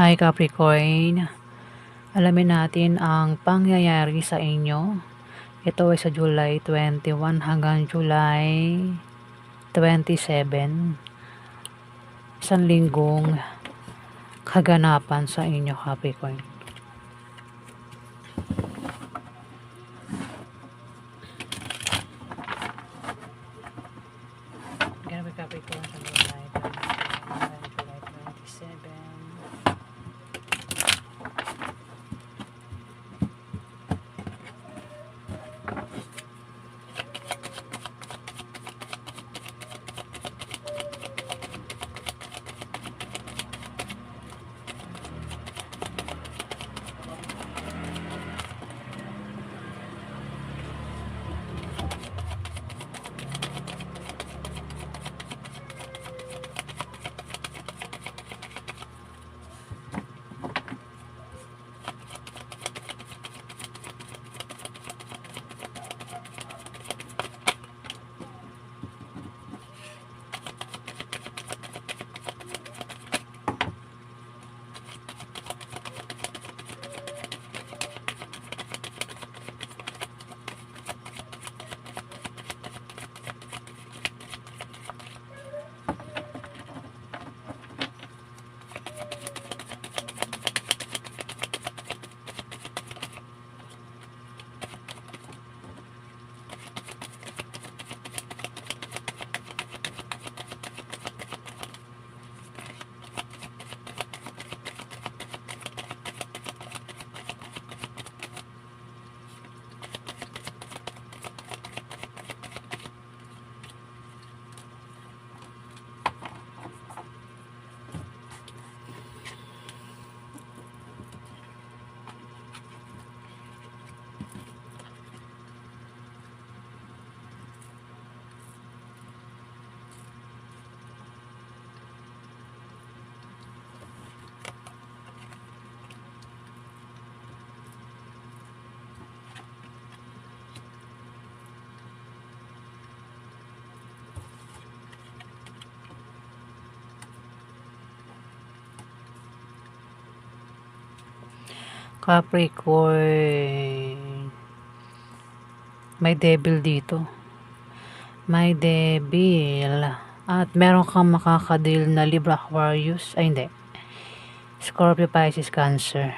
Hi Capricorn, alamin natin ang pangyayari sa inyo. Ito ay sa July 21 hanggang July 27. Isang linggong kaganapan sa inyo Capricorn. Grabe Capricorn sa July 21 hanggang July 27. Capricorn, may devil dito. May devil. At meron kang makakadil na Libra, Aquarius. Ay hindi. Scorpio, Pisces, Cancer.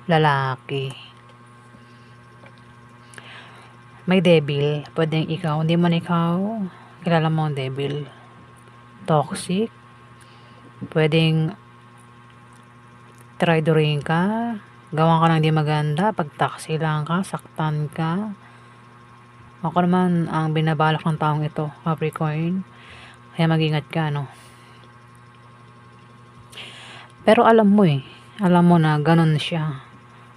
Lalaki. May devil. Pwedeng ikaw. Hindi man ikaw. Kilala mo ang devil. Toxic. Pwedeng traidorin ka. Gawan ka ng hindi maganda. Pagtaksi lang ka. Saktan ka. Ako naman ang binabalak ng taong ito, Capricorn. Kaya mag-ingat ka, no? Pero alam mo alam mo na ganun siya.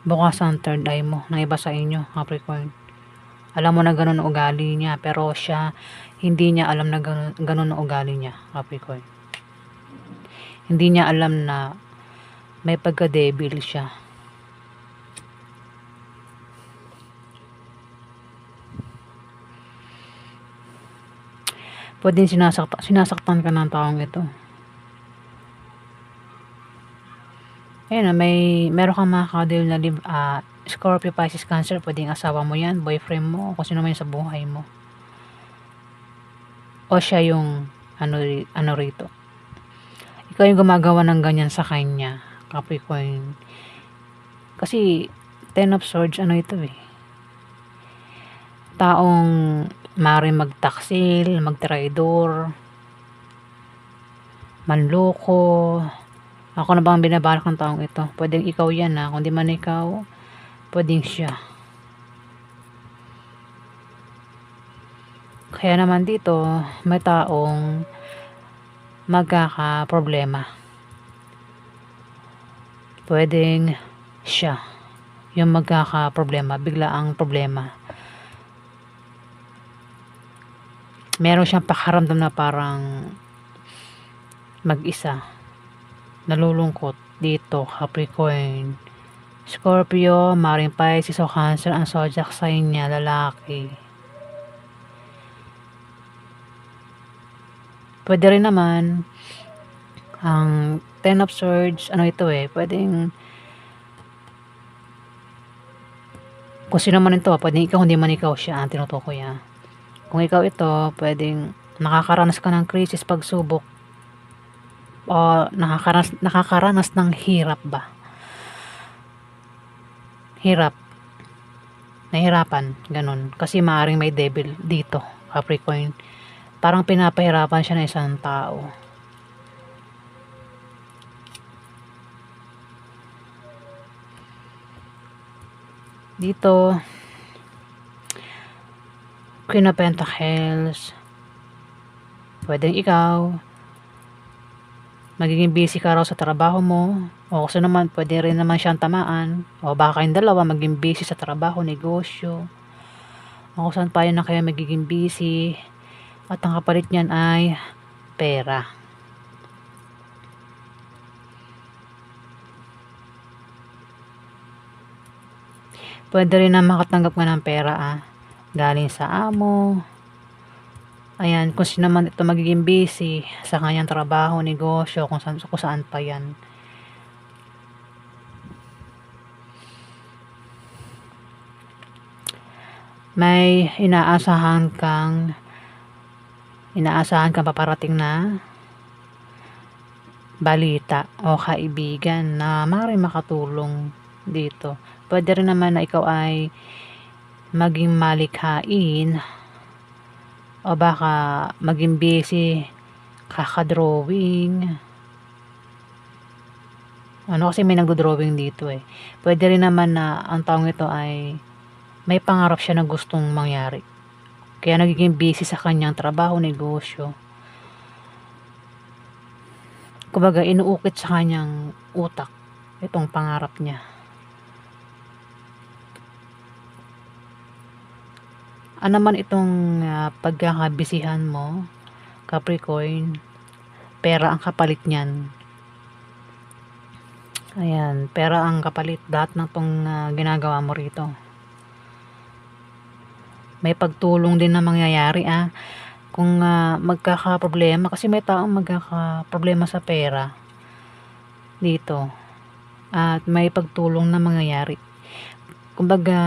Bukas ang third eye mo ng iba sa inyo, Capricorn. Alam mo na ganun ang ugali niya, pero siya, hindi niya alam na ganun ang ugali niya, Capricorn. Hindi niya alam na may pagka-devil siya. Pwede sinasaktan ka ng taong ito. Ayun na, meron kang makakadil na Scorpio, Pisces, Cancer. Pwedeng asawa mo yan, boyfriend mo, kung sino man sa buhay mo. O siya yung ano rito. Ikaw yung gumagawa ng ganyan sa kanya, Capricorn. Kasi 10 of Swords, ano ito taong maaaring magtaksil, magtraidor, manloko. Ako na bang binabalak ng taong ito? Pwedeng ikaw yan kung di man ikaw, pwedeng siya. Kaya naman dito, may taong magkaka-problema. Pwedeng siya yung magkaka-problema, bigla ang problema. Meron siyang pakaramdam na parang mag-isa, nalulungkot dito, Capricorn. Scorpio, maring Pisces o Cancer ang zodiac sign niya, lalaki. Pwede rin naman ang 10 Ten of Swords, ano ito eh, pwedeng kung sino man ito, pwedeng ikaw, hindi man ikaw siya ang tinutukoy Kung ikaw ito, pwedeng nakakaranas ka ng krisis, pagsubok, o nakakaranas ng hirap ba? Hirap, nahihirapan, ganun. Kasi maaaring may devil dito, Capricorn. Parang pinapahirapan siya ng isang tao. Dito, Queen of Pentacles, pwedeng ikaw, magiging busy ka raw sa trabaho mo, o kasi naman, pwede rin naman siyang tamaan, o baka kayong dalawa maging busy sa trabaho, negosyo, o kung saan pa yun na kayo magiging busy, at ang kapalit niyan ay pera. Pwede rin na makatanggap ka ng pera galing sa amo. Ayan, kung sino man ito magiging busy sa kanyang trabaho, negosyo, kung saan pa yan. May inaasahan kang paparating na balita o kaibigan na maaaring makatulong dito. Pwede rin naman na ikaw ay maging malikhain, o baka maging busy kakadrawing. Kasi may nagdo-drawing dito eh. Pwede rin naman na ang taong ito ay may pangarap siya na gustong mangyari, kaya nagiging busy sa kanyang trabaho, negosyo. Kumbaga inuukit sa kanyang utak itong pangarap niya. Ano man itong pagkakabisihan mo, Capricorn, pera ang kapalit niyan. Ayan, pera ang kapalit lahat ng itong ginagawa mo rito. May pagtulong din na mangyayari kung magkakaproblema, kasi may taong magkakaproblema sa pera dito, at may pagtulong na mangyayari. Kumbaga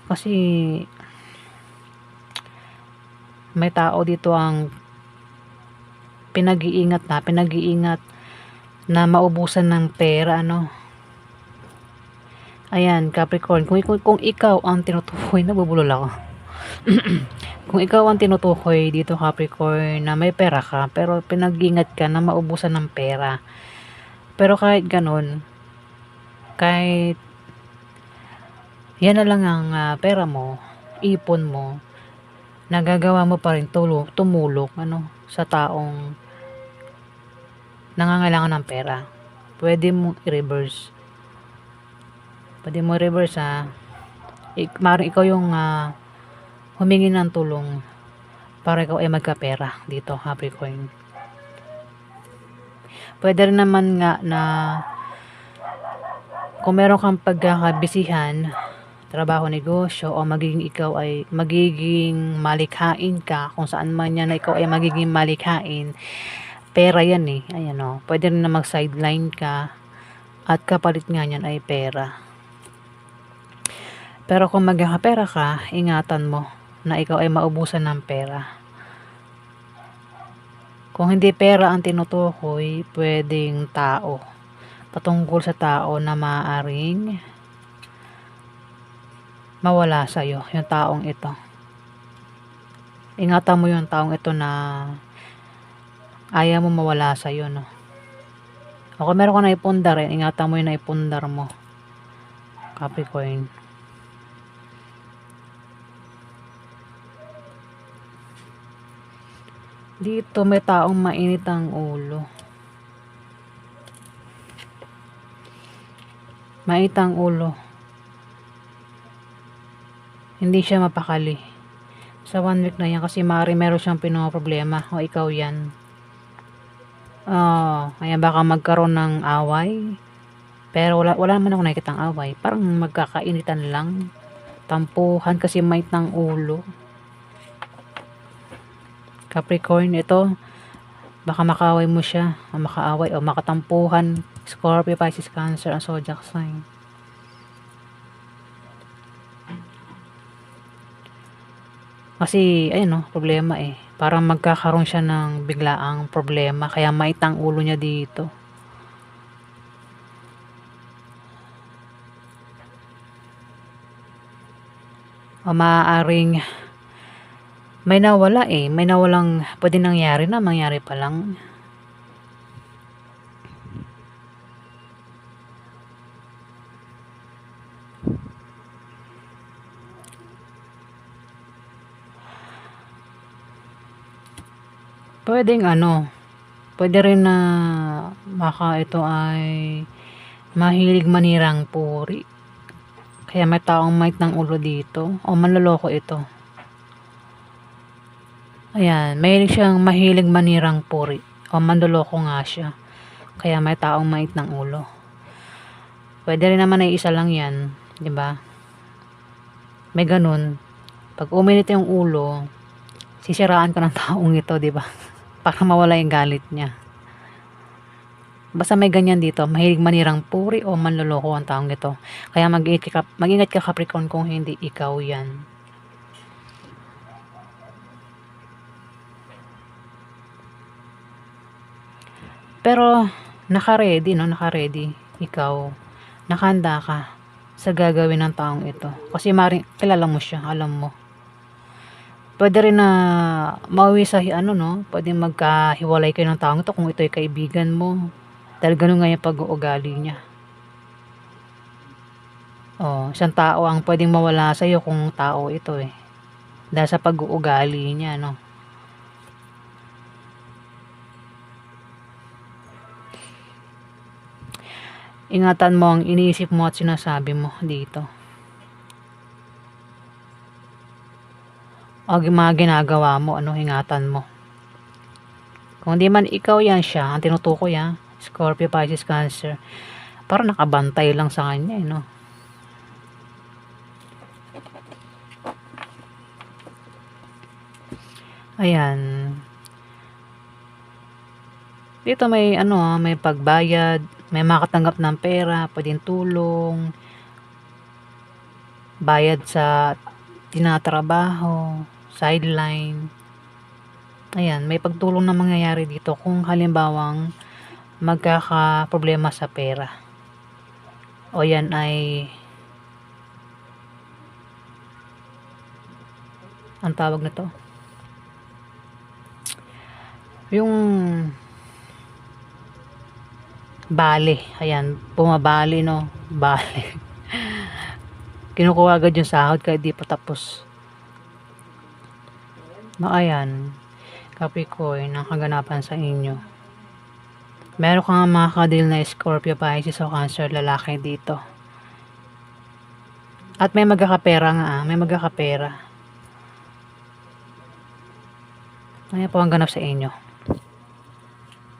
kasi may tao dito ang pinag-iingat na maubusan ng pera, Ayan, Capricorn, kung ikaw ang tinutukoy, nabubulol ako. Kung ikaw ang tinutukoy dito, Capricorn, na may pera ka, pero pinag-iingat ka na maubusan ng pera. Pero kahit ganun, kahit yan na lang ang pera mo, ipon mo, nagagawa mo pa rin tumulong sa taong nangangailangan ng pera. Pwede mo i-reverse. Maaaring ikaw yung humingi ng tulong para ikaw ay magkapera dito, Capricorn. Pwede rin naman nga na kung meron kang pagkakabisihan, trabaho, negosyo, o ikaw ay magiging malikhain ka, kung saan man yan na ikaw ay magiging malikhain, pera yan ayan pwede rin na mag-sideline ka, at kapalit nga yan ay pera. Pero kung magkakapera ka, ingatan mo na ikaw ay maubusan ng pera. Kung hindi pera ang tinutukoy, pwedeng tao, patungkol sa tao na maaaring mawala sa'yo, yung taong ito. Ingatan mo yung taong ito na ayaw mo mawala sa'yo, O kung meron ka na ipundar, ingatan mo yung naipundar mo, Capricorn. Dito may taong mainit ang ulo. Mainit ang ulo. Hindi siya mapakali sa 1 week na yan, kasi meron siyang pinoproblema, o ikaw yan. Kaya baka magkaroon ng away, pero wala naman ako nakikitang away. Parang magkakainitan lang, tampuhan, kasi mainit ng ulo. Capricorn, ito Baka makaaway mo siya, o makaaway o makatampuhan. Scorpio, Pisces, Cancer, ang zodiac sign. Kasi, ayun no, problema eh. Parang magkakaroon siya ng biglaang problema, kaya maitang ulo niya dito. O maaaring may nawala eh, may nawalang pwede nangyari na, mangyari pa lang. Pwedeng ano, pwede rin na baka ito ay mahilig manirang puri. Kaya may taong mait ng ulo dito, o manloloko ito. Ayan, mahilig manirang puri, o manloloko nga siya. Kaya may taong mait ng ulo. Pwede rin naman ay isa lang yan, di ba? May ganun. Pag uminit yung ulo, sisiraan ka ng taong ito, di ba? Para mawala yung galit niya. Basta may ganyan dito, mahilig manirang puri o manloloko ang taong ito. Kaya mag-ingat ka Capricorn kung hindi ikaw yan. Pero naka-ready, no? Naka-ready ikaw. Nakahanda ka sa gagawin ng taong ito. Kasi kilala mo siya, alam mo. Pwede rin na mauwi sa ano no, pwede magkahiwalay kayo ng taong ito kung ito ay kaibigan mo. Dahil ganun nga yung pag-uugali niya. Oh, isang tao ang pwedeng mawala sa iyo kung tao ito eh. Dahil sa pag-uugali niya, no. Ingatan mo ang iniisip mo at sinasabi mo dito. O mga ginagawa mo, ano, ingatan mo. Kung di man ikaw yan siya, ang tinutukoy ha, Scorpio, Pisces, Cancer, parang nakabantay lang sa kanya eh, no. Ayan. Dito may ano, may pagbayad, may makatanggap ng pera, pwedeng tulong, bayad sa tinatrabaho, sideline. Ayan, may pagtulong na mangyayari dito kung halimbawang magkaka-problema sa pera. O yan ay ang tawag na to. Yung bali, ayan, bumabali no, bali. Kinukuha agad yung sahod kahit di pa tapos. No, ayan, Capricorn, ang kaganapan sa inyo. Meron kang mga kadil na Scorpio, Pisces o Cancer lalaki dito. At may magkakapera nga, may magkakapera. Ayan po ang ganap sa inyo.